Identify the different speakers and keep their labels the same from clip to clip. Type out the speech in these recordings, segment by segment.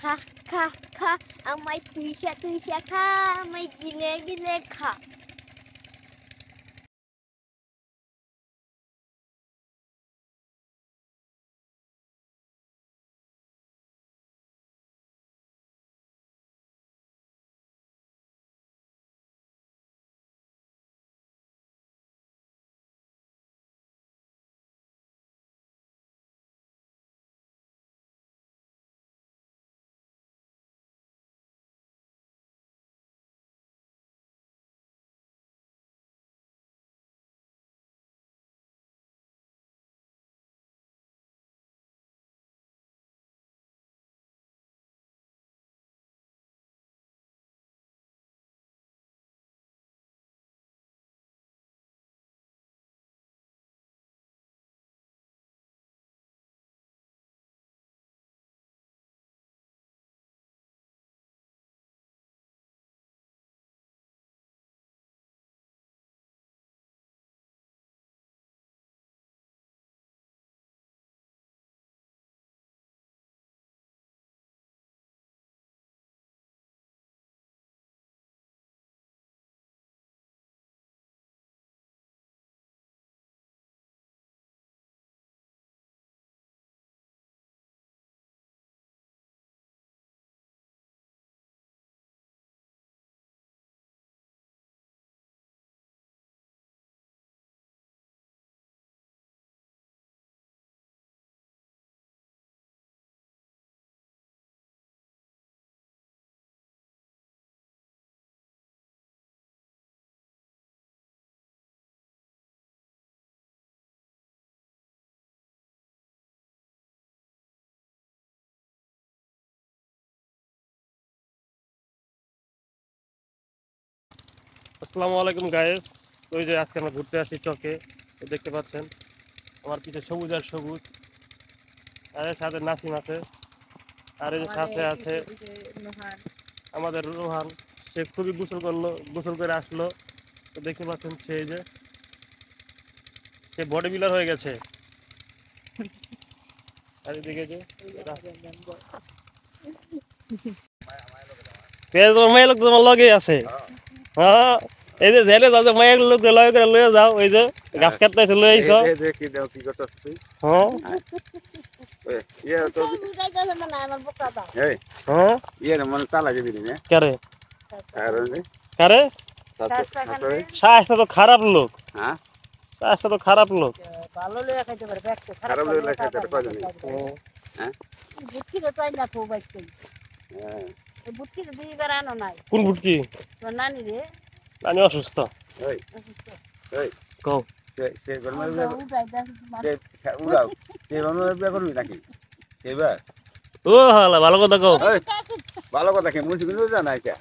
Speaker 1: খা খা খা আমায় তুইসা তুইসা খা আমায় গিলে গিলে খা।
Speaker 2: আসসালামু আলাইকুম গাইস। ওই যে আজকে আমরা ঘুরতে আসছি চকে, দেখতে পাচ্ছেন আমার পিছে সবুজ আর সবুজ, আর এর সাথে নাসিম আছে, আর এই যে সাথে আছে আমাদের রোহান। সে খুবই গোসল করে আসলো, তো দেখতে পাচ্ছেন সেই যে সে বডি বিল্ডার হয়ে গেছে। আর এদিকে যে তোমার মেয়ে লোক তোমার লগে আছে। হ্যাঁ, এই যে ঝেলে যাও যে মায়ের লোক লয়ে করে লয়ে যাও, ওই যে গাছ কাটতে এসে লয়ে আইছো। হ্যাঁ কারে কারে শাস্তা তো খারাপ লোক, শাস্তা তো খারাপ লোক।
Speaker 3: ভালো লইয়া খাইতে পারে ব্যাগটা খারাপ লইয়া খাইতে পারে হ্যাঁ বুটকি তো তাই না তো বাইতে হ্যাঁ এই বুটকি তো দুইবার আনো নাই।
Speaker 2: কোন বুটকি?
Speaker 3: তোর নানি রে,
Speaker 2: নানি অসুস্থ।
Speaker 3: এই এই
Speaker 2: কও
Speaker 3: সে গরমে উড়াই দা সে উড়াও সে গরমে বিয়া করবি নাকি এবার?
Speaker 2: ও হালা ভালো কথা কও।
Speaker 3: ভালো কথা কি মুই কিন্তু জানাই কে?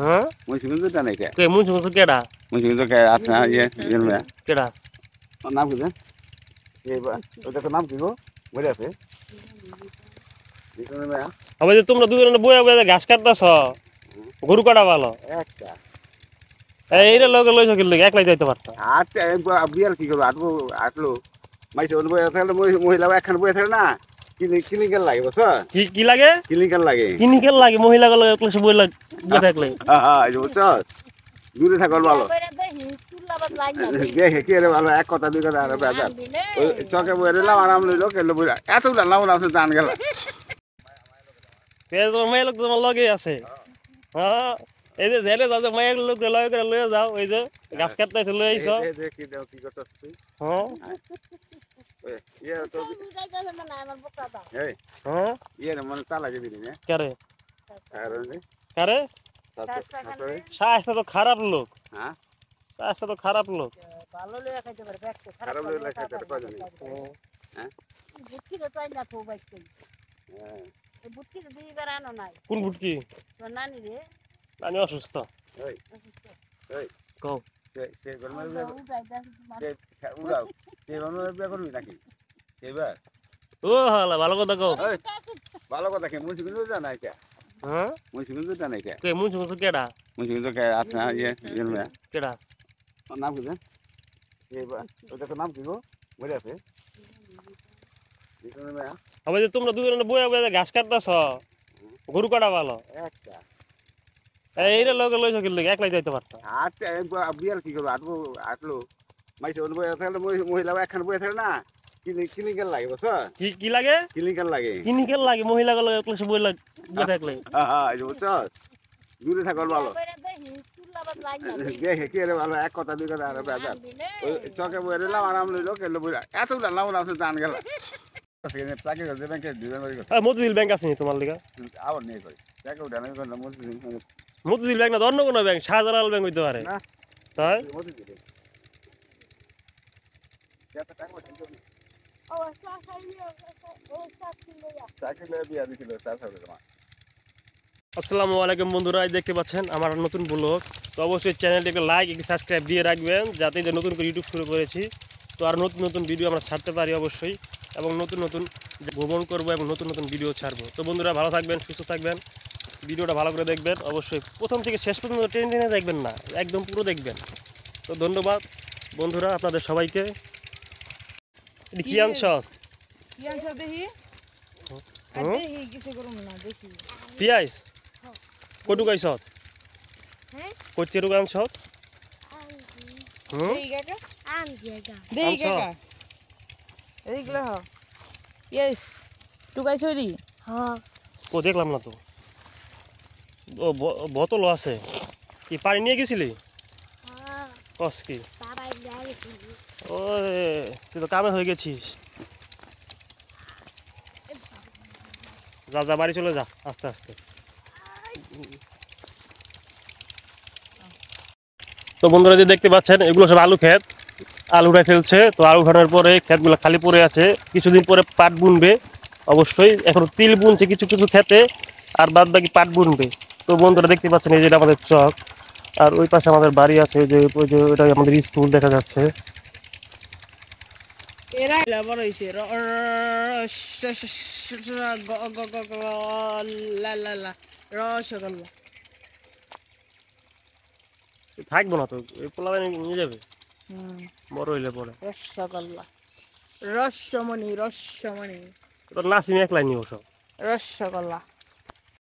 Speaker 2: হ্যাঁ
Speaker 3: মুই কিন্তু জানাই কে?
Speaker 2: কে মুন সুমসু কেডা?
Speaker 3: মুই কিন্তু কে আপনা ইয়ে জন্মে
Speaker 2: কেডা?
Speaker 3: ওর নাম কি জান? এবার ওটা তো নাম কি গো? মরে আছে জন্মে
Speaker 2: আবার যে তোমরা দুজনে বইয়া বইয়া ঘাস কাটতাছ, গরু কাটা ভালো।
Speaker 3: একটা
Speaker 2: এইটা লগে লইছো কি লাগে একলাই যাইতে পারতা।
Speaker 3: আটটা বিয়ার কি করবো আটবো আটলো মাইসে বয়ে থাকলে মহিলা একখানে বয়ে থাকে না ক্লিনিক্যাল লাগে বুঝছো?
Speaker 2: কি কি লাগে?
Speaker 3: ক্লিনিক্যাল লাগে
Speaker 2: কিনিকেল লাগে মহিলা গুলো একলাই সব বইলা বইয়া থাকলে।
Speaker 3: হ্যাঁ বুঝছো? দূরে থাকল ভালো দেখে কি রে ভালো এক কথা দুই কথা আর বেজার চকে বয়ে দিলাম আরাম লইলো কেলো বইলা এত নাম দান গেল
Speaker 2: তোমার মেয়ে লোক তোমার লগে আছে। হ্যাঁ, এই যে ঝেলে যাও যে মায়ের লোক লয়ে করে লয়ে যাও, ওই যে গাছ কাটতে এসে লয়ে আইছো।
Speaker 3: কি দাও কি করতেছ তুই?
Speaker 2: হ্যাঁ
Speaker 3: ইয়ে তো এই
Speaker 2: হ্যাঁ
Speaker 3: ইয়ে মানে তালা দিবি না
Speaker 2: কারে
Speaker 3: কারণ
Speaker 2: কারে শাস্তা তো খারাপ লোক,
Speaker 3: হ্যাঁ
Speaker 2: শাস্তা তো খারাপ লোক।
Speaker 3: ভালো লইয়া খাইতে পারে ব্যাগটা খারাপ লইয়া খাইতে পারে কয়জন হ্যাঁ বুটকি তো তাই না তো বাইতে হ্যাঁ এই বুটকি তো দুইবার আনো নাই।
Speaker 2: কোন বুটকি?
Speaker 3: তোর নানি রে,
Speaker 2: নানি অসুস্থ।
Speaker 3: এই এই
Speaker 2: কও
Speaker 3: সে গরমে উড়াও সে গরমে বিয়া করবি নাকি এবার?
Speaker 2: ও হালা ভালো কথা কও।
Speaker 3: ভালো কথা কি মুই কিন্তু জানাই কে?
Speaker 2: হ্যাঁ
Speaker 3: মুই কিন্তু জানাই কে?
Speaker 2: কে মুন সুমসু কেডা?
Speaker 3: মুই কিন্তু কে আপনা ইয়ে জন্মে
Speaker 2: কেডা?
Speaker 3: ওর নাম কি জান? এবার ওটা তো নাম কি গো? মরে আছে
Speaker 2: আবার যে তোমরা দুজনে বইয়া বইয়া ঘাস কাটতাছ, গরু কাটা ভালো
Speaker 4: একটা
Speaker 2: এইটা লোক লইছ কি লাগে একলাই যাইতে পারতো
Speaker 4: আটটা বিয়ার কি করবো আটলো মাইসে অন্য বয়ে থাকলে মহিলা একখান বয়ে থাকে না কিলিঙ্কার লাগে বুঝছো
Speaker 2: কি কি লাগে
Speaker 4: কিলিঙ্কার লাগে
Speaker 2: কিনিকেল লাগে মহিলা গুলো একলা বই বই থাকলে
Speaker 4: হ্যাঁ বুঝছো দূরে থাকল ভালো দেখে কি রে ভালো এক কথা দুই কথা আর বেজার ওই চকে বয়ে দিলাম আরাম লইলো কেলো বই এত জানলাম না জান গেল চাকরি করতে ব্যাংকে দিবেন
Speaker 2: মতিঝিল ব্যাংক আছে নি তোমার লিগা
Speaker 4: আবার নিয়ে করি চাকরি উঠে আমি করলাম
Speaker 2: মতিঝিল ব্যাংক না অন্য কোনো ব্যাংক শাহজালাল ব্যাংক হইতে পারে
Speaker 4: না
Speaker 2: তাই
Speaker 4: চাকরি লয়ে বিয়া দিছিল তার সাথে তোমার
Speaker 2: আসসালামু আলাইকুম বন্ধুরা এই দেখতে পাচ্ছেন আমার নতুন ব্লগ তো অবশ্যই চ্যানেলটিকে লাইক একটি সাবস্ক্রাইব দিয়ে রাখবেন যাতে যে নতুন করে ইউটিউব শুরু করেছি তো আর নতুন নতুন ভিডিও আমরা ছাড়তে পারি অবশ্যই এবং নতুন নতুন ভ্রমণ করবো এবং নতুন নতুন ভিডিও ছাড়বো তো বন্ধুরা ভালো থাকবেন সুস্থ থাকবেন ভিডিওটা ভালো করে দেখবেন অবশ্যই প্রথম থেকে শেষ পর্যন্ত টেনে টেনে দেখবেন না একদম পুরো দেখবেন তো ধন্যবাদ বন্ধুরা আপনাদের সবাইকে এটি কি আনছস
Speaker 3: কি আনছ দেখি আর
Speaker 2: হুম?
Speaker 3: দেখি কিছু করুম না দেখি
Speaker 2: পিয়াইস কটুক আইস
Speaker 1: হ্যাঁ
Speaker 2: কচেরুক আনছ হুম
Speaker 3: এই কাকা
Speaker 1: আম জায়গা
Speaker 3: দেই
Speaker 2: আনছ?
Speaker 3: কাকা এইগুলো হ ইয়েস টুকাই ছড়ি
Speaker 1: হ্যাঁ
Speaker 2: ও দেখলাম না তো ও বোতলও আছে কি পানি নিয়ে গেছিলি
Speaker 1: হ্যাঁ
Speaker 2: কস কি
Speaker 1: বাবা যাইছি
Speaker 2: ও তুই তো কামে হয়ে গেছিস যা যা বাড়ি চলে যা আস্তে আস্তে তো বন্ধুরা যে দেখতে পাচ্ছেন এগুলো সব আলু ক্ষেত আলুটা ফেলছে তো আলু ফেলার পরে ক্ষেতগুলো খালি পড়ে আছে কিছুদিন পরে পাট বুনবে অবশ্যই এখন তিল বুনছে কিছু কিছু ক্ষেতে আর বাদ বাকি পাট বুনবে তো বন্ধুরা দেখতে পাচ্ছেন এই যে এটা আমাদের চক আর ওই পাশে আমাদের বাড়ি আছে ওই যে ওটা আমাদের স্কুল দেখা যাচ্ছে
Speaker 3: এরা বড় হইছে রসগোল্লা
Speaker 2: থাকবো না তো এই পোলা নিয়ে যাবে বড় হইলে পরে
Speaker 3: রসগোল্লা রসমণি রসমণি
Speaker 2: তো নাসিম একলাই নিব সব
Speaker 3: রসগোল্লা